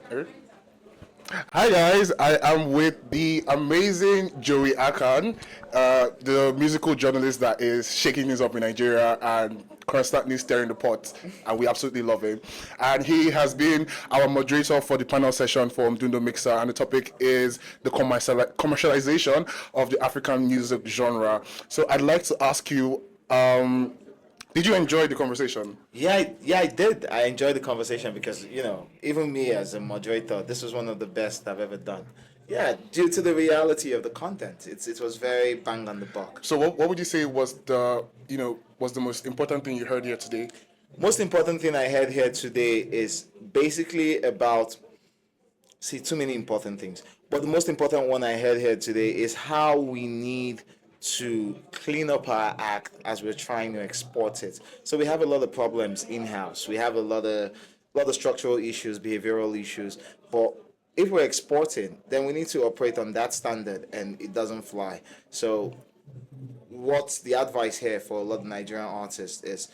Er? Hi guys, I am with the amazing Joey Akan, the musical journalist that is shaking things up in Nigeria and constantly stirring the pot, and we absolutely love him. And he has been our moderator for the panel session for Mdundo Mixer, and the topic is the commercialization of the African music genre. So I'd like to ask you, did you enjoy the conversation? Yeah, I did. I enjoyed the conversation because even me as a moderator, this was one of the best I've ever done. Yeah, due to the reality of the content, it was very bang on the buck. So what would you say was the most important thing you heard here today? Most important thing I heard here today is basically about see too many important things, but the most important one I heard here today is how we need to clean up our act as we're trying to export it. So we have a lot of problems in house. We have a lot of structural issues, behavioral issues, but if we're exporting, then we need to operate on that standard, and it doesn't fly. So what's the advice here for a lot of Nigerian artists is,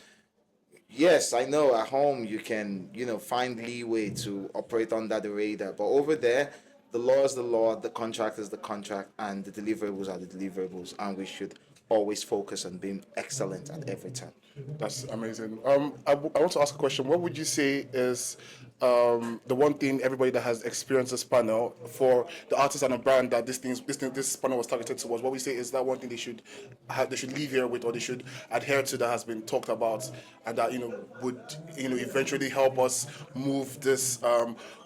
yes, I know at home you can, find leeway to operate under the radar, but over there, the law is the law, the contract is the contract, and the deliverables are the deliverables, and we should always focus on being excellent at every time. That's amazing. I want to ask a question. What would you say is the one thing everybody that has experienced this panel for the artist and a brand that this panel was targeted towards? What we say is that one thing they should leave here with, or they should adhere to, that has been talked about, and that would eventually help us move this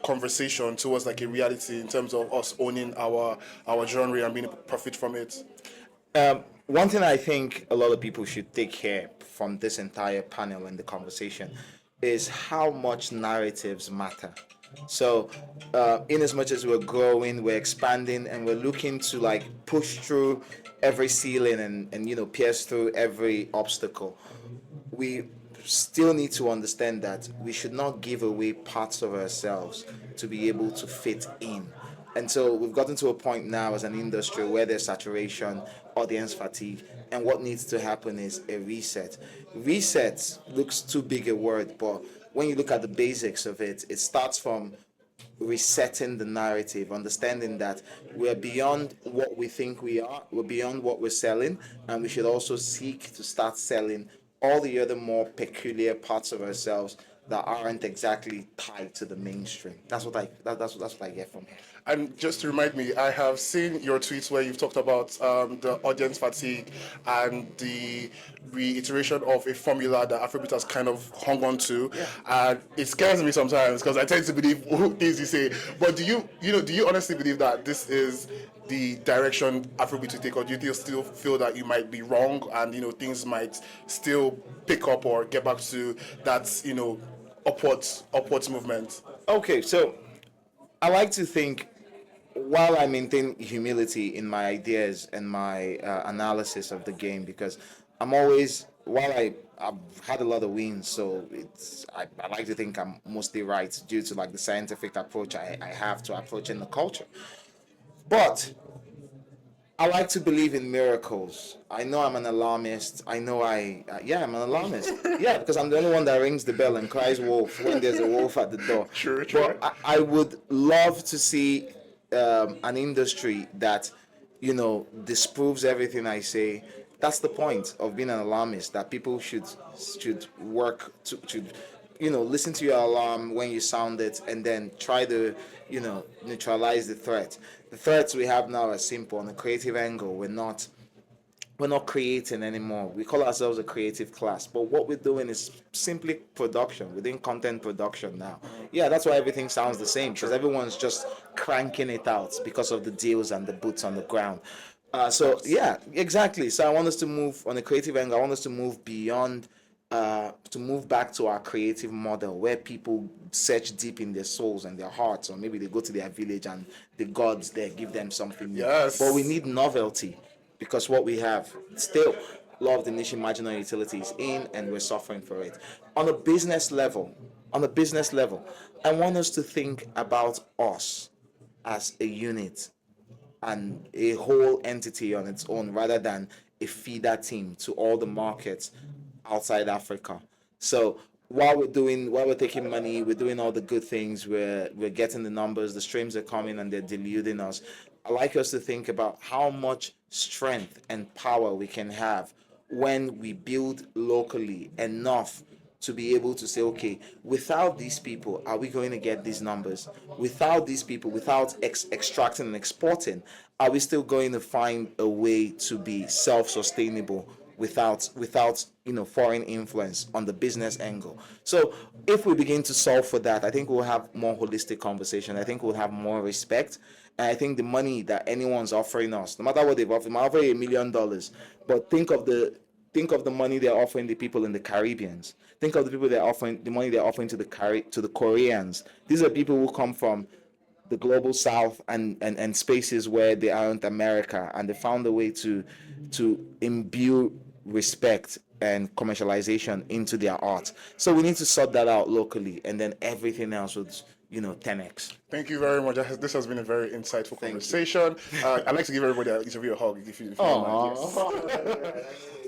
conversation towards like a reality in terms of us owning our genre and being able to profit from it. One thing I think a lot of people should take here from this entire panel and the conversation is how much narratives matter. So, in as much as we're growing, we're expanding, and we're looking to like push through every ceiling and pierce through every obstacle, we still need to understand that we should not give away parts of ourselves to be able to fit in. And so we've gotten to a point now as an industry where there's saturation, audience fatigue, and what needs to happen is a reset. Reset looks too big a word, but when you look at the basics of it, it starts from resetting the narrative, understanding that we're beyond what we think we are, we're beyond what we're selling, and we should also seek to start selling all the other more peculiar parts of ourselves that aren't exactly tied to the mainstream. That's what I get from here. And just to remind me, I have seen your tweets where you've talked about the audience fatigue and the reiteration of a formula that Afrobeat has kind of hung on to. Yeah. And it scares me sometimes because I tend to believe things you say. But do you honestly believe that this is the direction Afrobeat will take, or do you still feel that you might be wrong and things might still pick up or get back to that upwards movement? Okay, so I like to think, while I maintain humility in my ideas and my analysis of the game, because I'm always, I've had a lot of wins, so I like to think I'm mostly right due to like the scientific approach I have to approaching the culture. But I like to believe in miracles. I know I'm an alarmist. I know yeah, I'm an alarmist. Yeah, because I'm the only one that rings the bell and cries wolf when there's a wolf at the door. Sure, sure. But I would love to see an industry that, disproves everything I say. That's the point of being an alarmist. That people should work to should listen to your alarm when you sound it, and then try to, neutralize the threat. The threats we have now are simple. On a creative angle, we're not creating anymore. We call ourselves a creative class, but what we're doing is simply production. We're doing content production now. Yeah, that's why everything sounds the same, because everyone's just cranking it out because of the deals and the boots on the ground. So yeah, exactly. So I want us to move on a creative angle. I want us to move beyond, to move back to our creative model where people search deep in their souls and their hearts, or maybe they go to their village and the gods there give them something new. Yes. But we need novelty, because what we have still, law of the niche marginal utility is in, and we're suffering for it. On a business level, I want us to think about us as a unit and a whole entity on its own, rather than a feeder team to all the markets outside Africa. So while we're taking money, we're doing all the good things, we're getting the numbers, the streams are coming and they're deluding us. I like us to think about how much strength and power we can have when we build locally enough to be able to say, okay, without these people, are we going to get these numbers? Without these people, without extracting and exporting, are we still going to find a way to be self-sustainable without foreign influence on the business angle? So if we begin to solve for that, I think we'll have more holistic conversation. I think we'll have more respect. And I think the money that anyone's offering us, no matter what they've offered, might offer you $1 million, but think of the money they're offering the people in the Caribbean. Think of the money they're offering to the Koreans. These are people who come from the global south and spaces where they aren't America, and they found a way to imbue respect and commercialization into their art. So we need to sort that out locally, and then everything else would 10x. Thank you very much. This has been a very insightful conversation. I'd like to give everybody each of you a hug if you don't mind.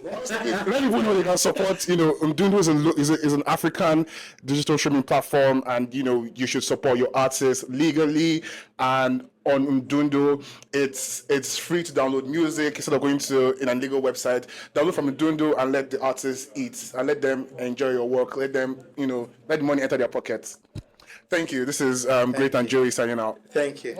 Yes. Let people know they can support. Mdundo is an African digital streaming platform, and you should support your artists legally. And on Mdundo, it's free to download music instead of going to an illegal website. Download from Mdundo and let the artists eat and let them enjoy your work. Let them, let the money enter their pockets. Thank you. This is Great and Joey signing out. Thank you.